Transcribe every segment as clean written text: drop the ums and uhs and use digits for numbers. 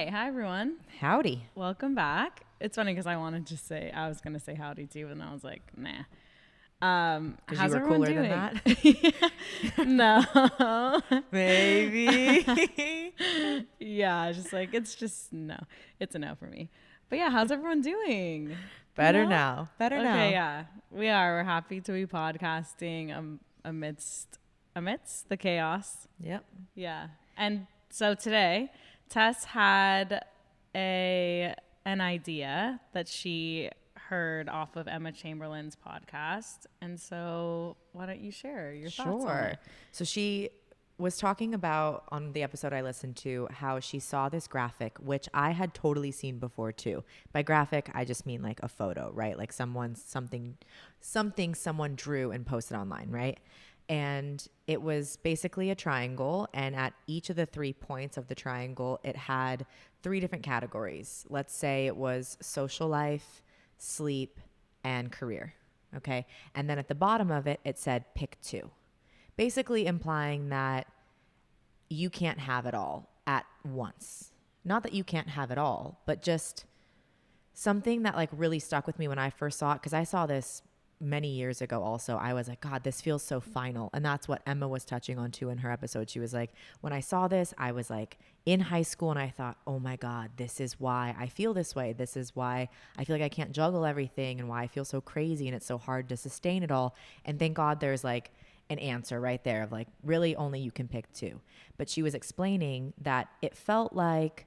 Okay, hi everyone. Howdy. Welcome back. It's funny because I was going to say howdy too, and I was like, nah. Because you How's were everyone cooler than doing? that. No. Maybe. Yeah, no. It's a no for me. But yeah, how's everyone doing? Better now. Better Okay, now. yeah. We are. We're happy to be podcasting amidst the chaos. Yep. Yeah. And so today, Tess had an idea that she heard off of Emma Chamberlain's podcast. And so why don't you share your thoughts on Sure. it? So she was talking about on the episode I listened to how she saw this graphic, which I had totally seen before too. By graphic, I just mean like a photo, right? Like something someone drew and posted online, right? And it was basically a triangle, and at each of the 3 points of the triangle, it had 3 different categories. Let's say it was social life, sleep, and career. Okay. And then at the bottom of it, it said pick 2, basically implying that you can't have it all at once. Not that you can't have it all, but just something that like really stuck with me when I first saw it, because I saw this many years ago also. I was like, God, this feels so final. And that's what Emma was touching on too in her episode. She was like, when I saw this, I was like in high school and I thought, oh my God, this is why I feel this way. This is why I feel like I can't juggle everything and why I feel so crazy and it's so hard to sustain it all. And thank God there's like an answer right there of like, really only you can pick 2. But she was explaining that it felt like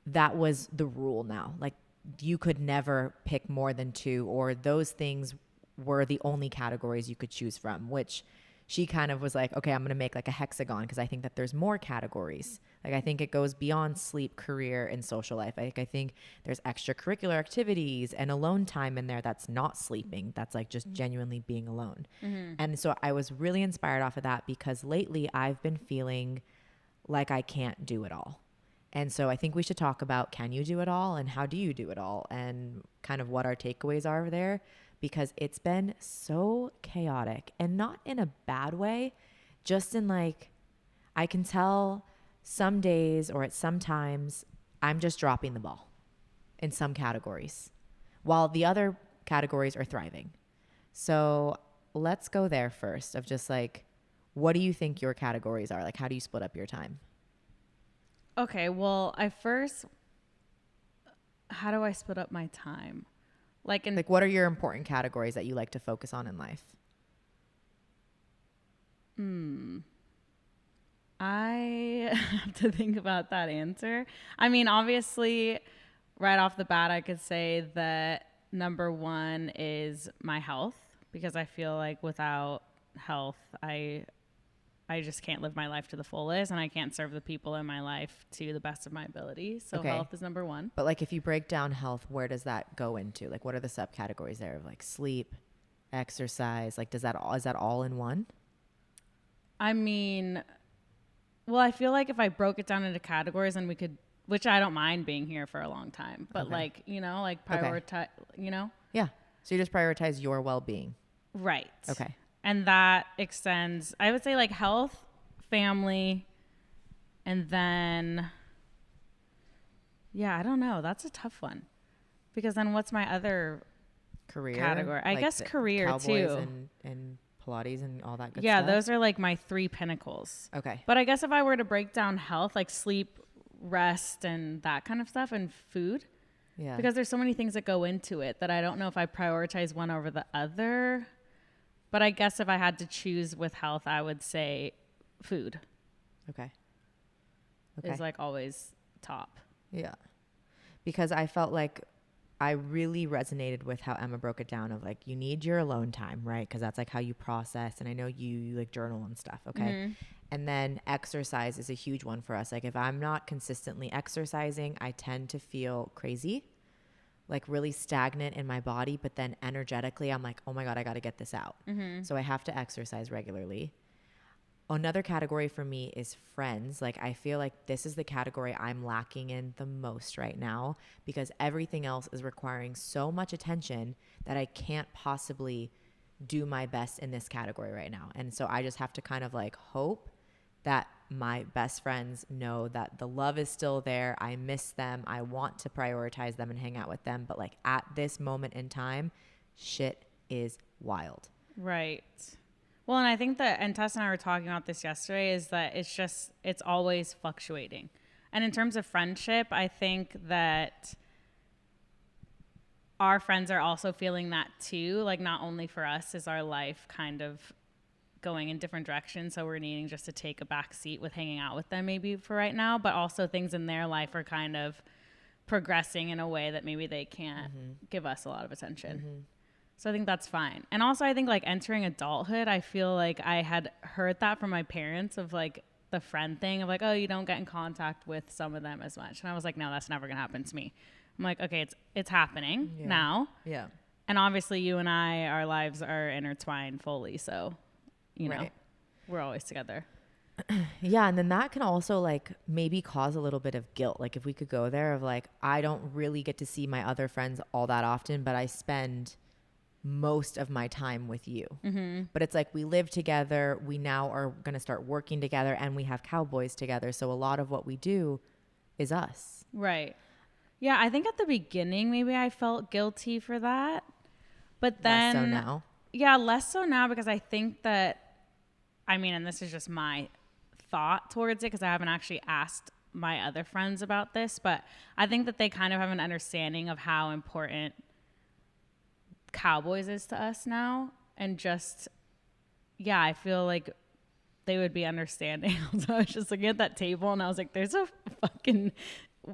that was the rule now. Like you could never pick more than 2, or those things were the only categories you could choose from, which she kind of was like, okay, I'm going to make like a hexagon because I think that there's more categories. Like I think it goes beyond sleep, career, and social life. I think there's extracurricular activities and alone time in there that's not sleeping. That's like just genuinely being alone. And so I was really inspired off of that because lately I've been feeling like I can't do it all. And so I think we should talk about, can you do it all and how do you do it all, and kind of what our takeaways are there, because it's been so chaotic, and not in a bad way, just in like, I can tell some days or at some times I'm just dropping the ball in some categories while the other categories are thriving. So let's go there first of just like, what do you think your categories are? Like, how do you split up your time? Okay, well, how do I split up my time? Like What are your important categories that you like to focus on in life? I have to think about that answer. I mean, obviously, right off the bat, I could say that number 1 is my health, because I feel like without health, I just can't live my life to the fullest, and I can't serve the people in my life to the best of my ability. So Okay. health is number 1. But like if you break down health, where does that go into? Like what are the subcategories there of like sleep, exercise? Like is that all in one? I mean, well, I feel like if I broke it down into categories, and we could, which I don't mind being here for a long time, but Okay. like Okay. prioritize, Yeah. So you just prioritize your well-being. right. Okay. And that extends, I would say, like health, family, and then, yeah, I don't know. That's a tough one, because then what's my other Career. category? I like guess the career Cowboys too. and Pilates and all that good Yeah, stuff. those are like my 3 pinnacles. Okay. But I guess if I were to break down health, like sleep, rest, and that kind of stuff, and food, Yeah. because there's so many things that go into it that I don't know if I prioritize one over the other. But I guess if I had to choose with health, I would say food Okay. is like always top. Yeah. Because I felt like I really resonated with how Emma broke it down of like, you need your alone time, right? Because that's like how you process. And I know you like journal and stuff. Okay. Mm-hmm. And then exercise is a huge one for us. Like if I'm not consistently exercising, I tend to feel crazy, like really stagnant in my body. But then energetically, I'm like, oh my God, I got to get this out. Mm-hmm. So I have to exercise regularly. Another category for me is friends. Like I feel like this is the category I'm lacking in the most right now, because everything else is requiring so much attention that I can't possibly do my best in this category right now. And so I just have to kind of like hope that my best friends know that the love is still there. I miss them. I want to prioritize them and hang out with them. But like at this moment in time, shit is wild. Right. Well, and I think that, and Tess and I were talking about this yesterday, is that it's always fluctuating. And in terms of friendship, I think that our friends are also feeling that too. Like, not only for us is our life kind of going in different directions, so we're needing just to take a back seat with hanging out with them maybe for right now, but also things in their life are kind of progressing in a way that maybe they can't give us a lot of attention. So I think that's fine. And also I think like entering adulthood, I feel like I had heard that from my parents of like the friend thing of like, oh, you don't get in contact with some of them as much. And I was like, no, that's never going to happen to me. I'm like, okay, it's happening now. Yeah. And obviously you and I, our lives are intertwined fully. So, you know, we're always together. Yeah. And then that can also like maybe cause a little bit of guilt. Like if we could go there of like, I don't really get to see my other friends all that often, but I spend most of my time with you. But it's like we live together. We now are going to start working together and we have Cowboys together. So a lot of what we do is us. Right. Yeah. I think at the beginning, maybe I felt guilty for that. But then, less so now. Yeah, less so now because I think that, I mean, and this is just my thought towards it because I haven't actually asked my other friends about this, but I think that they kind of have an understanding of how important Cowboys is to us now. And just, yeah, I feel like they would be understanding. So I was just looking at that table and I was like, there's a fucking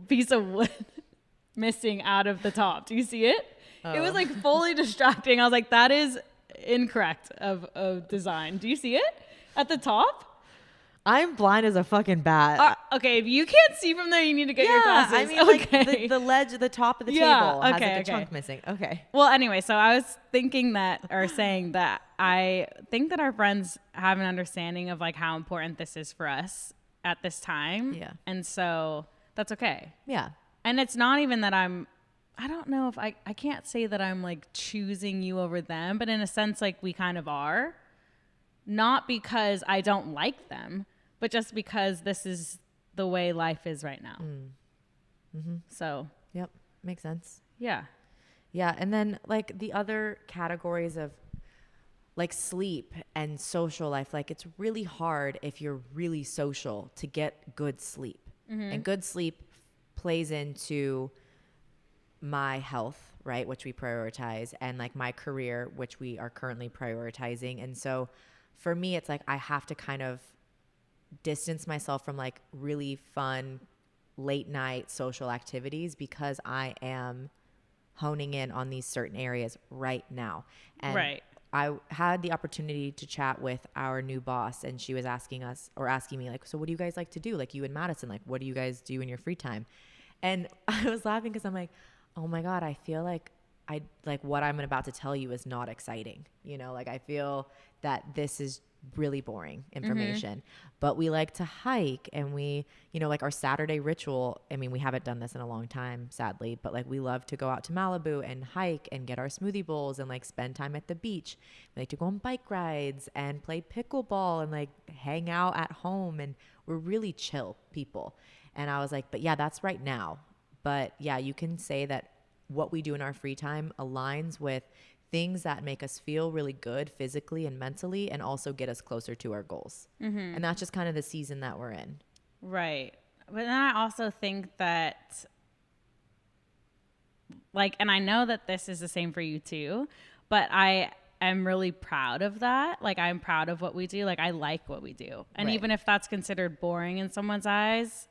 piece of wood missing out of the top. Do you see it? It was like fully distracting. I was like, that is incorrect of design. Do you see it at the top? I'm blind as a fucking bat. Okay, if you can't see from there, you need to get your glasses. I mean, okay. like the ledge at the top of the table has like a chunk missing. Okay. Well, anyway, so I was thinking that, or saying that I think that our friends have an understanding of like how important this is for us at this time. Yeah. And so that's okay. Yeah. And it's not even that I don't know if I can't say that I'm like choosing you over them, but in a sense, like we kind of are. Not because I don't like them, but just because this is the way life is right now. So. Yep. Makes sense. Yeah. Yeah. And then like the other categories of like sleep and social life, like it's really hard if you're really social to get good sleep. And good sleep plays into my health, right, which we prioritize, and like my career, which we are currently prioritizing. And so for me, it's like I have to kind of distance myself from like really fun late night social activities because I am honing in on these certain areas right now. And I had the opportunity to chat with our new boss, and she was asking me like, so what do you guys like to do? Like you and Madison, like what do you guys do in your free time? And I was laughing because I'm like, oh my God, I feel like what I'm about to tell you is not exciting. You know, like I feel that this is really boring information, but we like to hike and we, you know, like our Saturday ritual. I mean, we haven't done this in a long time, sadly, but like we love to go out to Malibu and hike and get our smoothie bowls and like spend time at the beach. We like to go on bike rides and play pickleball and like hang out at home. And we're really chill people. And I was like, but yeah, that's right now. But yeah, you can say that what we do in our free time aligns with things that make us feel really good physically and mentally and also get us closer to our goals. And that's just kind of the season that we're in. Right. But then I also think that like, and I know that this is the same for you too, but I am really proud of that. Like I'm proud of what we do. Like I like what we do. And even if that's considered boring in someone's eyes,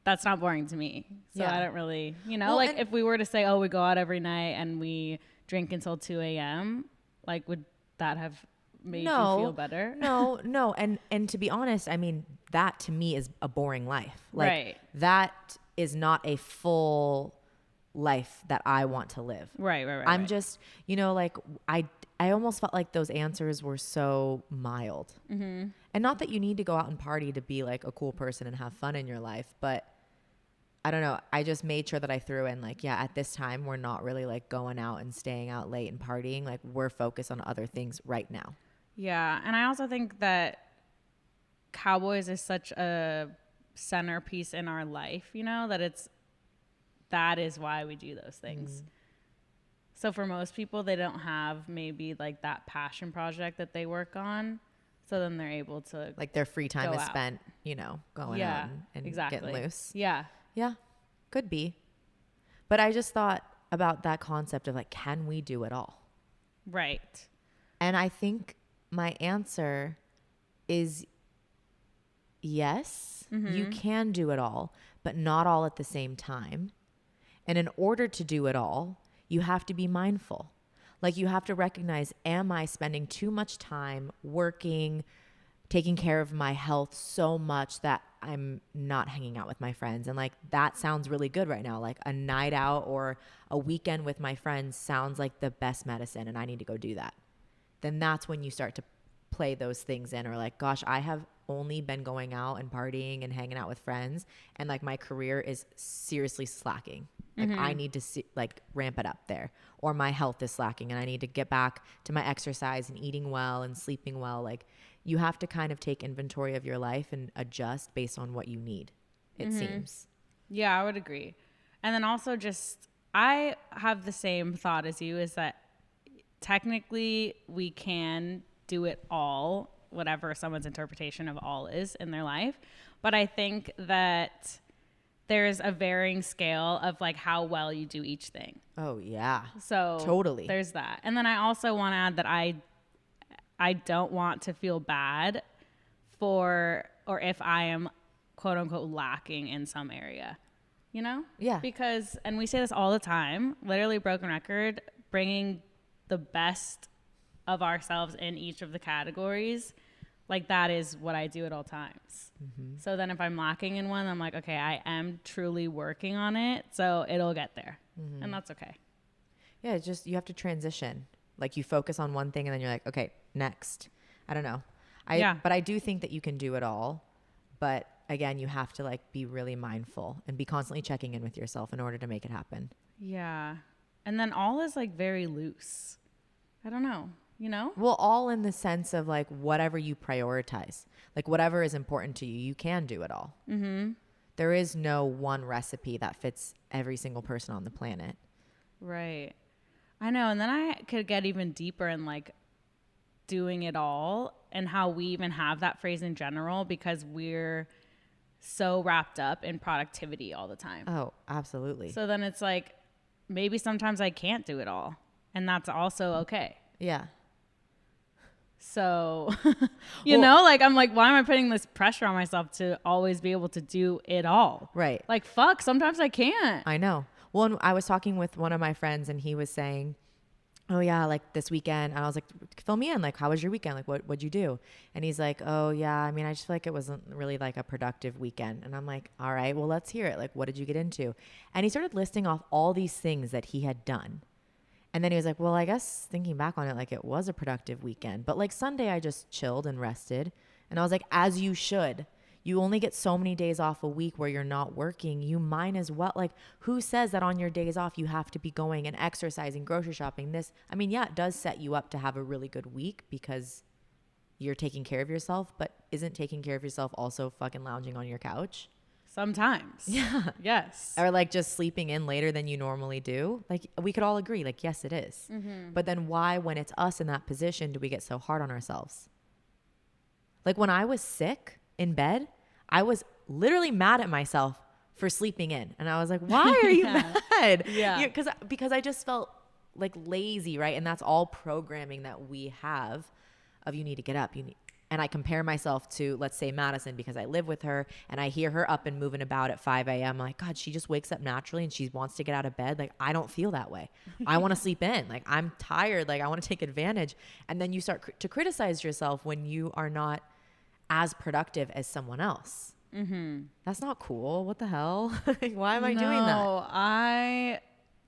that's not boring to me. So I don't really, you know, well, like if we were to say, oh, we go out every night and we drink until 2 a.m., like would that have made you feel better? No. And to be honest, I mean, that to me is a boring life. Like that is not a full life that I want to live. Right. I'm just, you know, like I almost felt like those answers were so mild. And not that you need to go out and party to be like a cool person and have fun in your life, but I don't know. I just made sure that I threw in like, yeah, at this time, we're not really like going out and staying out late and partying. Like we're focused on other things right now. Yeah. And I also think that Cowboys is such a centerpiece in our life, you know, that is why we do those things. So for most people, they don't have maybe like that passion project that they work on. So then they're able to Like their free time go is out. spent, going out and exactly. getting loose. Yeah. Yeah, could be. But I just thought about that concept of like, can we do it all? Right. And I think my answer is yes, you can do it all, but not all at the same time. And in order to do it all, you have to be mindful. Like you have to recognize, am I spending too much time working, taking care of my health so much that I'm not hanging out with my friends? And like, that sounds really good right now. Like a night out or a weekend with my friends sounds like the best medicine and I need to go do that. Then that's when you start to play those things in, or like, gosh, I have only been going out and partying and hanging out with friends, and like my career is seriously slacking. Like I need to like ramp it up there, or my health is slacking and I need to get back to my exercise and eating well and sleeping well. Like you have to kind of take inventory of your life and adjust based on what you need, it seems. Yeah, I would agree. And then also just, I have the same thought as you, is that technically we can do it all, whatever someone's interpretation of all is in their life. But I think that there's a varying scale of like how well you do each thing. Oh yeah. So Totally. there's that. And then I also want to add that I don't want to feel bad for, or if I am quote unquote lacking in some area, you know? Yeah. Because, and we say this all the time, literally broken record, bringing the best of ourselves in each of the categories, like that is what I do at all times. So then if I'm lacking in one, I'm like, okay, I am truly working on it, so it'll get there. And that's okay. Yeah, it's just you have to transition. Like you focus on one thing and then you're like, okay, next. I don't know. But I do think that you can do it all. But again, you have to like be really mindful and be constantly checking in with yourself in order to make it happen. Yeah. And then all is like very loose. I don't know, you know? Well, all in the sense of like whatever you prioritize, like whatever is important to you, you can do it all. There is no one recipe that fits every single person on the planet. Right. I know. And then I could get even deeper in like doing it all and how we even have that phrase in general, because we're so wrapped up in productivity all the time. Oh, absolutely. So then it's like, maybe sometimes I can't do it all, and that's also okay. Yeah. So, you know, like I'm like, why am I putting this pressure on myself to always be able to do it all? Right. Like, fuck, sometimes I can't. I know. Well, and I was talking with one of my friends and he was saying, oh yeah, like this weekend. And I was like, fill me in. Like, how was your weekend? Like, what'd you do? And he's like, oh yeah, I mean, I just feel like it wasn't really like a productive weekend. And I'm like, all right, well, let's hear it. Like, what did you get into? And he started listing off all these things that he had done. And then he was like, well, I guess thinking back on it, like it was a productive weekend. But like Sunday, I just chilled and rested. And I was like, as you should. You only get so many days off a week where you're not working. You might as well. Like, who says that on your days off you have to be going and exercising, grocery shopping, this? I mean, yeah, it does set you up to have a really good week because you're taking care of yourself. But isn't taking care of yourself also fucking lounging on your couch? Sometimes. Yeah. Yes. Or like just sleeping in later than you normally do. Like we could all agree, like, yes, it is. But then why, when it's us in that position, do we get so hard on oourselves? Like when I was sick in bed, I was literally mad at myself for sleeping in. And I was like, why are you mad? Yeah. Because I just felt like lazy, right? And that's all programming that we have of you need to get up. And I compare myself to, let's say, Madison, because I live with her and I hear her up and moving about at 5 a.m. I'm like, God, she just wakes up naturally and she wants to get out of bed. Like, I don't feel that way. I want to sleep in. Like, I'm tired. Like, I want to take advantage. And then you start to criticize yourself when you are not as productive as someone else. That's not cool. What the hell? Why am I doing that? No, I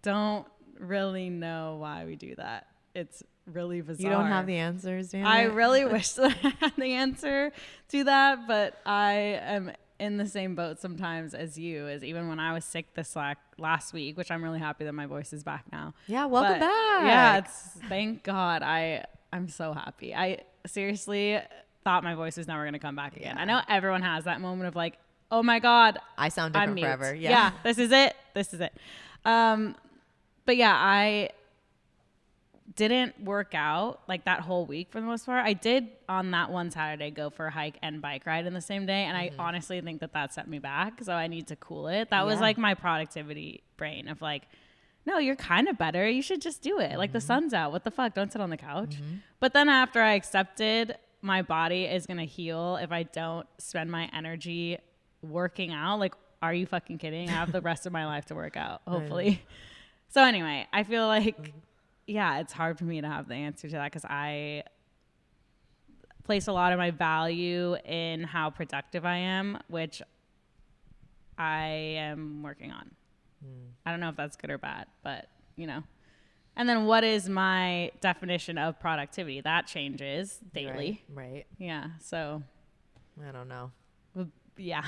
don't really know why we do that. It's really bizarre. You don't have the answers, damn I it. really wish that I had the answer to that, but I am in the same boat sometimes as you, as even when I was sick this last week, which I'm really happy that my voice is back now. Yeah, welcome back. Yeah, thank God. I'm so happy. I seriously, thought my voice was never going to come back again. Yeah. I know everyone has that moment of like, oh my God, I sound I'm different mute. forever. Yeah. This is it. But yeah, I didn't work out like that whole week for the most part. I did on that one Saturday go for a hike and bike ride in the same day. And I honestly think that set me back. So I need to cool it. That was like my productivity brain of like, no, you're kind of better. You should just do it. Like the sun's out. What the fuck? Don't sit on the couch. But then after I accepted my body is going to heal if I don't spend my energy working out. Like, are you fucking kidding? I have the rest of my life to work out, hopefully. So anyway, I feel like, yeah, it's hard for me to have the answer to that because I place a lot of my value in how productive I am, which I am working on. I don't know if that's good or bad, but you know. And then what is my definition of productivity? That changes daily. Right. Yeah. So I don't know. yeah.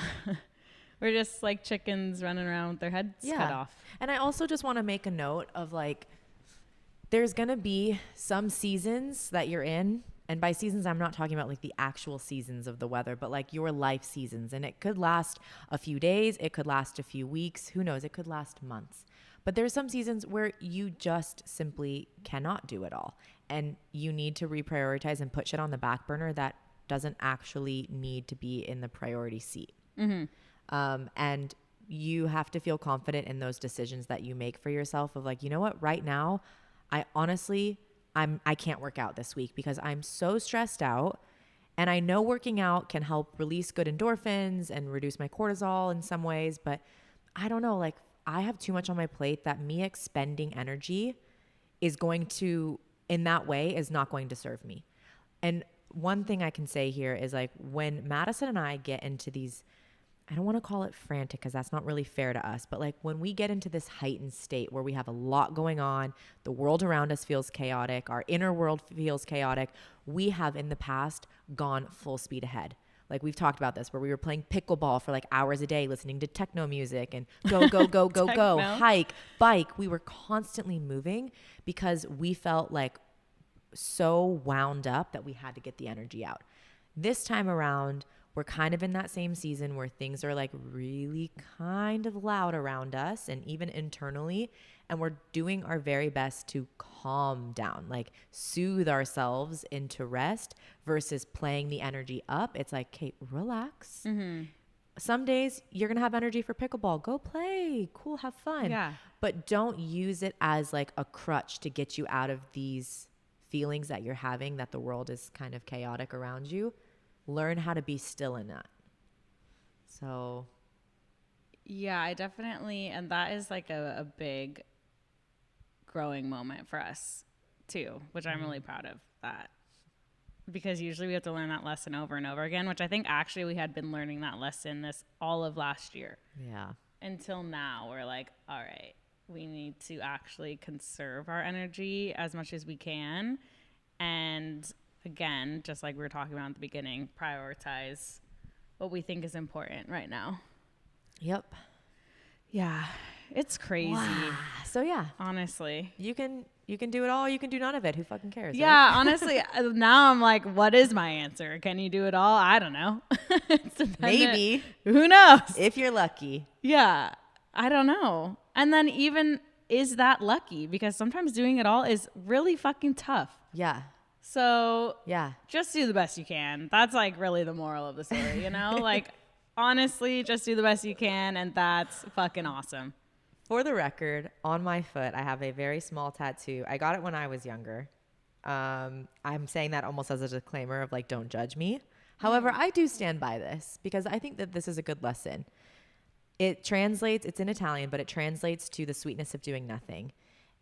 We're just like chickens running around with their heads cut off. And I also just want to make a note of like, there's going to be some seasons that you're in. And by seasons, I'm not talking about like the actual seasons of the weather, but like your life seasons. And it could last a few days. It could last a few weeks. Who knows? It could last months. But there's some seasons where you just simply cannot do it all. And you need to reprioritize and put shit on the back burner that doesn't actually need to be in the priority seat. And you have to feel confident in those decisions that you make for yourself of like, you know what, right now, I can't work out this week because I'm so stressed out. And I know working out can help release good endorphins and reduce my cortisol in some ways, but I don't know, like I have too much on my plate that me expending energy is going to, in that way, is not going to serve me. And one thing I can say here is like when Madison and I get into these, I don't want to call it frantic because that's not really fair to us, but like when we get into this heightened state where we have a lot going on, the world around us feels chaotic, our inner world feels chaotic, we have in the past gone full speed ahead. Like we've talked about this where we were playing pickleball for like hours a day, listening to techno music and go, hike, bike. We were constantly moving because we felt like so wound up that we had to get the energy out. This time around, we're kind of in that same season where things are like really kind of loud around us and even internally. And we're doing our very best to calm down, like soothe ourselves into rest versus playing the energy up. It's like, Kate, relax. Some days you're going to have energy for pickleball. Go play. Cool. Have fun. Yeah. But don't use it as like a crutch to get you out of these feelings that you're having that the world is kind of chaotic around you. Learn how to be still in that. So. Yeah, I definitely, and that is like a big growing moment for us too, which I'm really proud of that. Because usually we have to learn that lesson over and over again, which I think actually we had been learning that lesson this all of last year. Yeah. Until now, we're like, all right, we need to actually conserve our energy as much as we can. And again, just like we were talking about at the beginning, prioritize what we think is important right now. Yep. Yeah. It's crazy. Wow. So yeah, honestly, you can do it all. You can do none of it. Who fucking cares? Yeah. Right? Honestly, now I'm like, what is my answer? Can you do it all? I don't know. Maybe. Who knows? If you're lucky. Yeah. I don't know. And then even, is that lucky? Because sometimes doing it all is really fucking tough. Yeah. So yeah, just do the best you can. That's like really the moral of the story, you know? Like honestly, just do the best you can, and that's fucking awesome. For the record, on my foot, I have a very small tattoo. I got it when I was younger. I'm saying that almost as a disclaimer of like, don't judge me. However, I do stand by this because I think that this is a good lesson. It translates, it's in Italian, but it translates to the sweetness of doing nothing.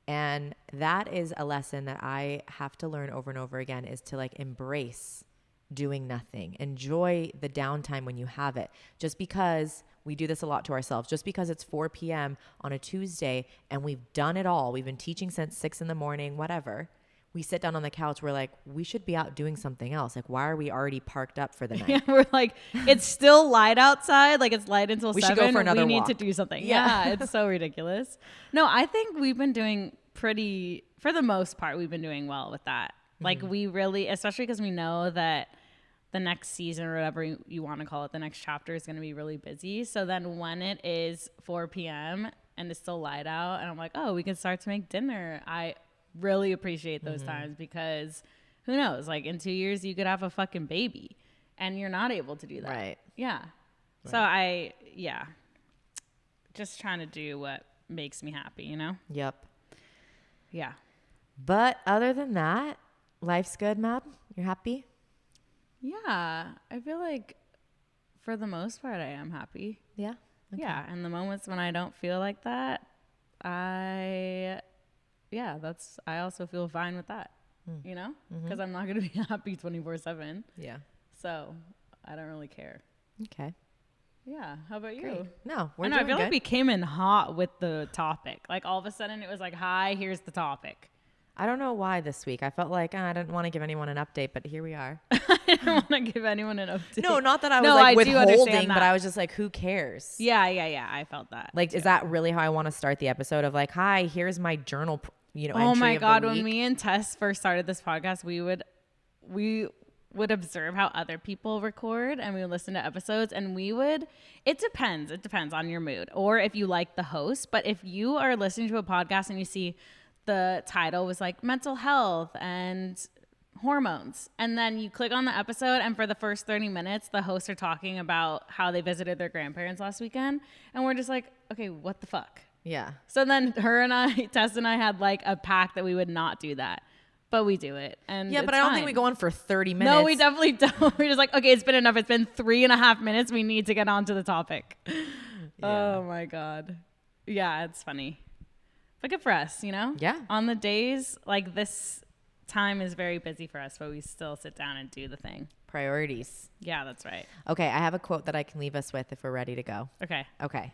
And that is a lesson that I have to learn over and over again, is to like embrace doing nothing. Enjoy the downtime when you have it. Just because we do this a lot to ourselves, just because it's 4 p.m. on a Tuesday and we've done it all, we've been teaching since 6 in the morning, whatever. We sit down on the couch, we're like, we should be out doing something else. Like, why are we already parked up for the night? Yeah, we're like, it's still light outside. Like, it's light until 7. We should go for another walk. We need to do something. Yeah, it's so ridiculous. No, I think we've been doing pretty, for the most part, we've been doing well with that. Like, we really, especially because we know that the next season or whatever you want to call it, the next chapter is going to be really busy. So then when it is 4 p.m. and it's still light out and I'm like, oh, we can start to make dinner. I really appreciate those times because who knows? Like in 2 years, you could have a fucking baby and you're not able to do that. Right. Yeah. Right. So just trying to do what makes me happy, you know? Yep. Yeah. But other than that, life's good, Mab? You're happy? Yeah. I feel like for the most part, I am happy. Yeah. Okay. Yeah. And the moments when I don't feel like that, I also feel fine with that, you know, because I'm not going to be happy 24/7. Yeah. So I don't really care. Okay. Yeah. How about you? Great. No, I know, I feel like we came in hot with the topic. Like all of a sudden it was like, hi, here's the topic. I don't know why this week. I felt like I didn't want to give anyone an update, but here we are. I didn't want to give anyone an update. No, not that I was I withholding, but I was just like, who cares? Yeah. I felt that. Like, is that really how I want to start the episode of like, hi, here's my journal, entry oh my of God. the week? When me and Tess first started this podcast, we would observe how other people record and we would listen to episodes and it depends on your mood or if you like the host. But if you are listening to a podcast and you see the title was like mental health and hormones, and then you click on the episode and for the first 30 minutes the hosts are talking about how they visited their grandparents last weekend and we're just like, okay, what the fuck? Yeah. So then Tess and I had like a pact that we would not do that. But we do it. And yeah, but I don't think we go on for 30 minutes. No, we definitely don't. We're just like, okay, it's been enough. It's been 3.5 minutes. We need to get on to the topic. Yeah. Oh my God. Yeah, it's funny. But good for us, you know? Yeah. On the days, like this time is very busy for us, but we still sit down and do the thing. Priorities. Yeah, that's right. Okay, I have a quote that I can leave us with if we're ready to go. Okay. I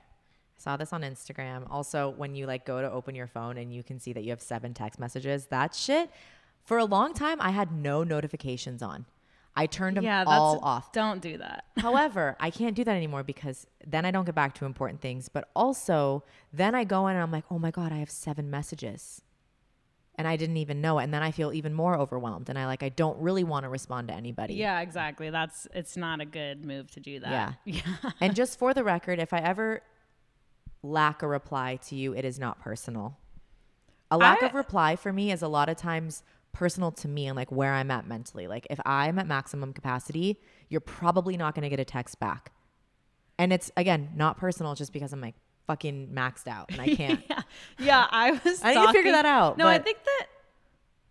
saw this on Instagram. Also, when you like go to open your phone and you can see that you have 7 text messages, that shit, for a long time, I had no notifications on. I turned them all off. Don't do that. However, I can't do that anymore because then I don't get back to important things. But also, then I go in and I'm like, oh my God, I have 7 messages. And I didn't even know it. And then I feel even more overwhelmed. And I don't really want to respond to anybody. Yeah, exactly. It's not a good move to do that. Yeah. And just for the record, if I ever lack a reply to you, it is not personal. A lack of reply for me is a lot of times personal to me and like where I'm at mentally. Like if I'm at maximum capacity, you're probably not going to get a text back. And it's, again, not personal just because I'm like fucking maxed out and I can't. Yeah, I need to figure that out. No, I think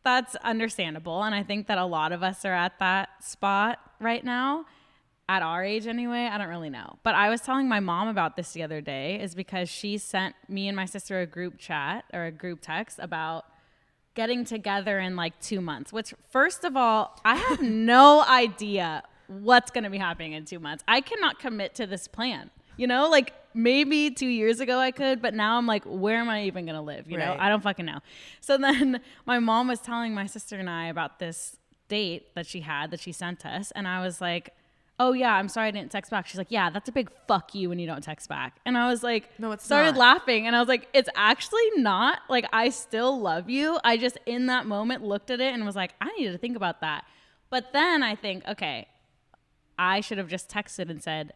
that's understandable. And I think that a lot of us are at that spot right now. At our age anyway, I don't really know. But I was telling my mom about this the other day is because she sent me and my sister a group chat or a group text about getting together in like 2 months, which first of all, I have no idea what's going to be happening in 2 months. I cannot commit to this plan. You know, like maybe 2 years ago I could, but now I'm like, where am I even going to live? You know, I don't fucking know. So then my mom was telling my sister and I about this date that she sent us. And I was like, oh yeah, I'm sorry I didn't text back. She's like, yeah, that's a big fuck you when you don't text back. And I was like, no, it's started not. laughing. And I was like, it's actually not. Like, I still love you. I just in that moment looked at it and was like, I needed to think about that. But then I think, okay, I should have just texted and said,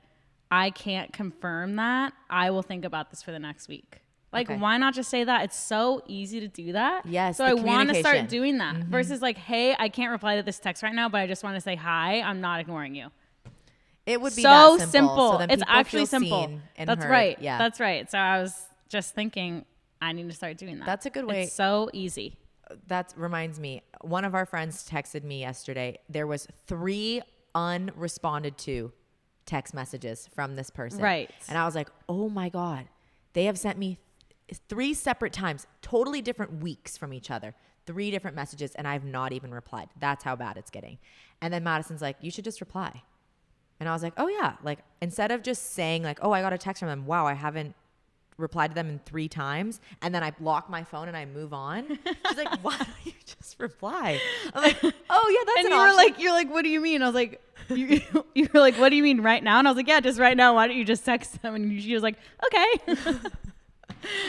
I can't confirm that. I will think about this for the next week. Like, why not just say that? It's so easy to do that. Yes. So I want to start doing that versus like, hey, I can't reply to this text right now, but I just want to say hi. I'm not ignoring you. It would be so that simple. So then it's actually feel simple. Seen and That's heard. right. Yeah. That's right. So I was just thinking, I need to start doing that. That's a good way. It's so easy. That reminds me. One of our friends texted me yesterday. There was 3 unresponded to text messages from this person. Right. And I was like, oh my God. They have sent me 3 separate times, totally different weeks from each other. 3 different messages and I've not even replied. That's how bad it's getting. And then Madison's like, you should just reply. And I was like, oh yeah. Like instead of just saying like, oh, I got a text from them. Wow, I haven't replied to them in 3 times. And then I lock my phone and I move on. She's like, why don't you just reply? I'm like, oh yeah, that's and an option. You're like, what do you mean? I was like, you were like, what do you mean right now? And I was like, yeah, just right now. Why don't you just text them? And she was like, okay.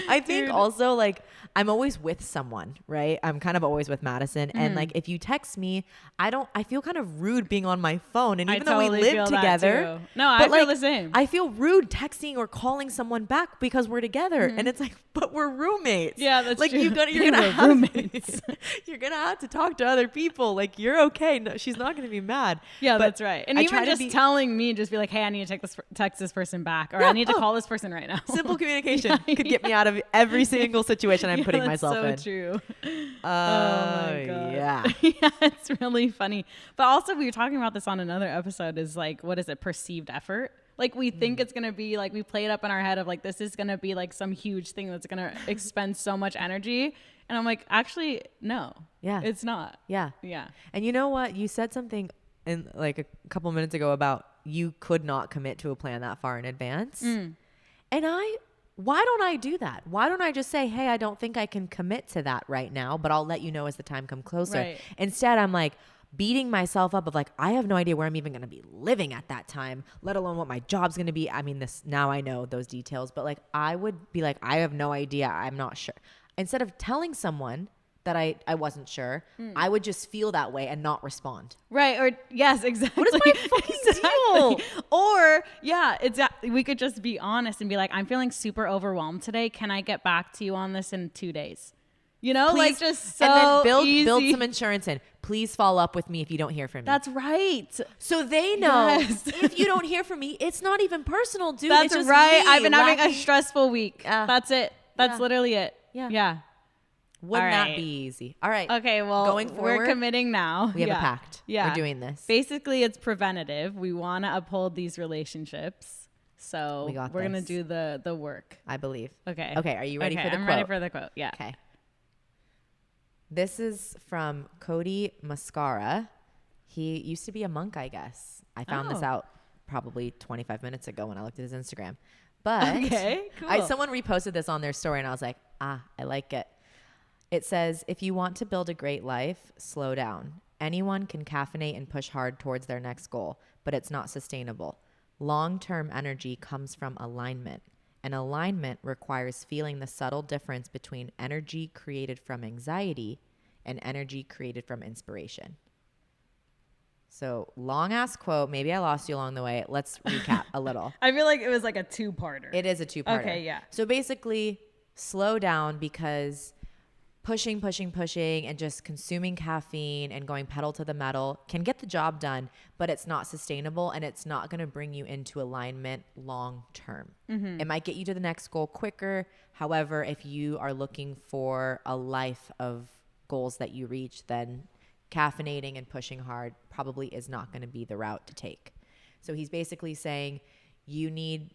I think also like I'm always with someone, right? I'm kind of always with Madison. And like if you text me, I feel kind of rude being on my phone. And even though we live together, no, I feel the same. I feel rude texting or calling someone back because we're together. And it's like, but we're roommates. Yeah, that's like true. you're gonna have roommates. You're gonna have to talk to other people. Like you're okay. No, she's not gonna be mad. Yeah, but that's right. And even just telling me, just be like, hey, I need to text this person back, or I need to call this person right now. Simple communication could get me out of every single situation I'm putting myself in. So true. Oh my God. Yeah, it's really funny. But also, we were talking about this on another episode. Is like, what is it? Perceived effort. Like we think it's gonna be like we play it up in our head of like this is gonna be like some huge thing that's gonna expend so much energy, and I'm like, actually, no. Yeah, it's not. Yeah. Yeah. And you know what? You said something in like a couple minutes ago about you could not commit to a plan that far in advance. And why don't I do that? Why don't I just say, hey, I don't think I can commit to that right now, but I'll let you know as the time comes closer. Right. Instead, I'm like beating myself up of like, I have no idea where I'm even going to be living at that time, let alone what my job's going to be. I mean, now I know those details, but like, I would be like, I have no idea. I'm not sure. Instead of telling someone that I wasn't sure, I would just feel that way and not respond. Right. Or yes, exactly. What is my fucking deal? Or yeah, exactly. We could just be honest and be like, I'm feeling super overwhelmed today. Can I get back to you on this in 2 days? You know, Please. Like just so and then easy. build some insurance in. Please follow up with me if you don't hear from me. That's right. So they know if you don't hear from me, it's not even personal, dude. That's it's just right. me I've been having a stressful week. That's it. That's literally it. Yeah. Wouldn't that be easy? All right. Okay, well, going forward, we're committing now. We have a pact. Yeah. We're doing this. Basically, it's preventative. We want to uphold these relationships. So we're going to do the work. I believe. Okay. Okay, are you ready for the quote? I'm ready for the quote. Yeah. Okay. This is from Cody Mascara. He used to be a monk, I guess. I found this out probably 25 minutes ago when I looked at his Instagram. But cool. Someone reposted this on their story and I was like, I like it. It says, if you want to build a great life, slow down. Anyone can caffeinate and push hard towards their next goal, but it's not sustainable. Long-term energy comes from alignment. And alignment requires feeling the subtle difference between energy created from anxiety and energy created from inspiration. So long ass quote. Maybe I lost you along the way. Let's recap a little. I feel like it was like a two-parter. It is a two-parter. Okay, yeah. So basically, slow down because pushing and just consuming caffeine and going pedal to the metal can get the job done, but it's not sustainable and it's not going to bring you into alignment long term. It might get you to the next goal quicker. However, if you are looking for a life of goals that you reach, then caffeinating and pushing hard probably is not going to be the route to take. So he's basically saying you need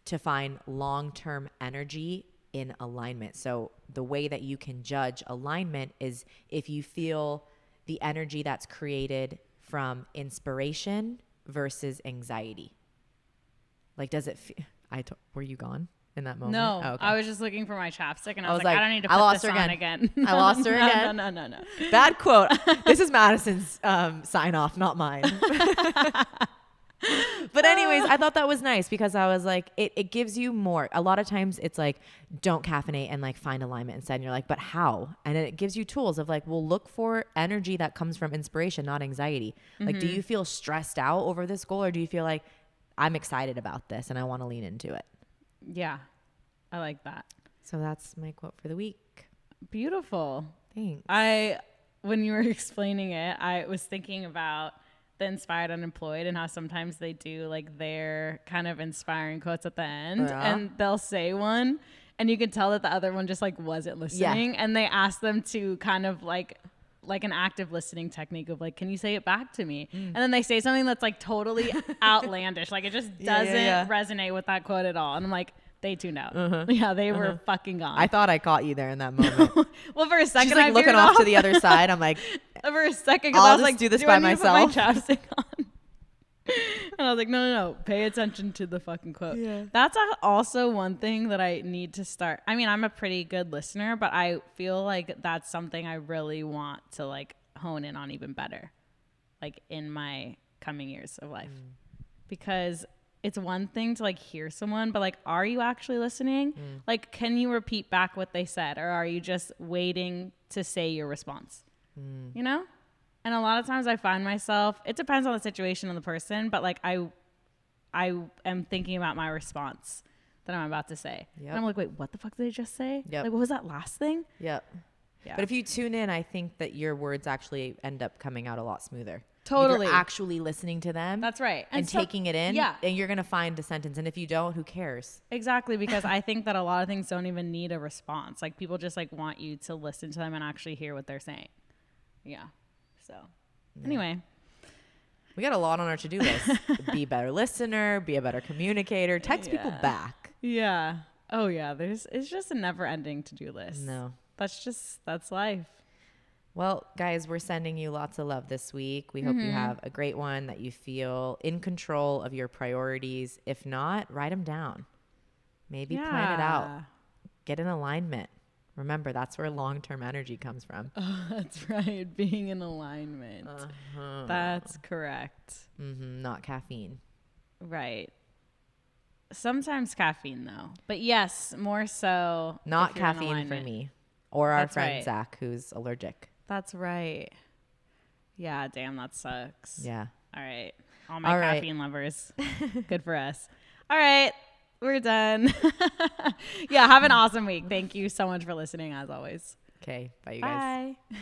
to find long-term energy in alignment. So the way that you can judge alignment is if you feel the energy that's created from inspiration versus anxiety. Like, does it were you gone in that moment? No, oh, okay. I was just looking for my chapstick and I was like, I don't need to put this on again. I lost her again. No. Bad quote. This is Madison's sign off, not mine. But anyways, I thought that was nice because I was like, it gives you more. A lot of times it's like, don't caffeinate and like find alignment instead. And you're like, but how? And it gives you tools of like, well, look for energy that comes from inspiration, not anxiety. Like, do you feel stressed out over this goal or do you feel like I'm excited about this and I want to lean into it? Yeah, I like that. So that's my quote for the week. Beautiful. Thanks. When you were explaining it, I was thinking about the Inspired Unemployed and how sometimes they do like their kind of inspiring quotes at the end and they'll say one and you can tell that the other one just like wasn't listening and they ask them to kind of like an active listening technique of like, can you say it back to me? And then they say something that's like totally outlandish. Like it just doesn't resonate with that quote at all. And I'm like, they tuned out. Yeah, they were fucking gone. I thought I caught you there in that moment. Well, for a second, she's like looking off to the other side. I'm like, for a second, I'll I was just like, do this by myself. Put my chapstick on. And I was like, no. Pay attention to the fucking quote. Yeah. That's also one thing that I need to start. I mean, I'm a pretty good listener, but I feel like that's something I really want to like hone in on even better, like in my coming years of life, because it's one thing to like hear someone, but like, are you actually listening? Like, can you repeat back what they said, or are you just waiting to say your response? You know? And a lot of times I find myself, it depends on the situation and the person, but like I am thinking about my response that I'm about to say. Yep. And I'm like, wait, what the fuck did I just say? Yep. Like, what was that last thing? Yep. Yeah. But if you tune in, I think that your words actually end up coming out a lot smoother. Totally. If you're actually listening to them. That's right. And taking it in. Yeah. And you're going to find a sentence. And if you don't, who cares? Exactly. Because I think that a lot of things don't even need a response. Like, people just like want you to listen to them and actually hear what they're saying. Yeah. So anyway. We got a lot on our to-do list. Be a better listener, be a better communicator, text people back. Yeah. Oh yeah. It's just a never ending to-do list. No. That's life. Well, guys, we're sending you lots of love this week. We hope you have a great one, that you feel in control of your priorities. If not, write them down. Maybe plan it out. Get in alignment. Remember, that's where long-term energy comes from. Oh, that's right. Being in alignment. That's correct. Not caffeine. Right. Sometimes caffeine, though. But yes, more so. Not caffeine for me. Or our friend right. Zach, who's allergic. That's right. Yeah, damn, that sucks. Yeah. All right. All my caffeine lovers. Good for us. All right. We're done. Yeah, have an awesome week. Thank you so much for listening, as always. Okay. Bye, you guys. Bye.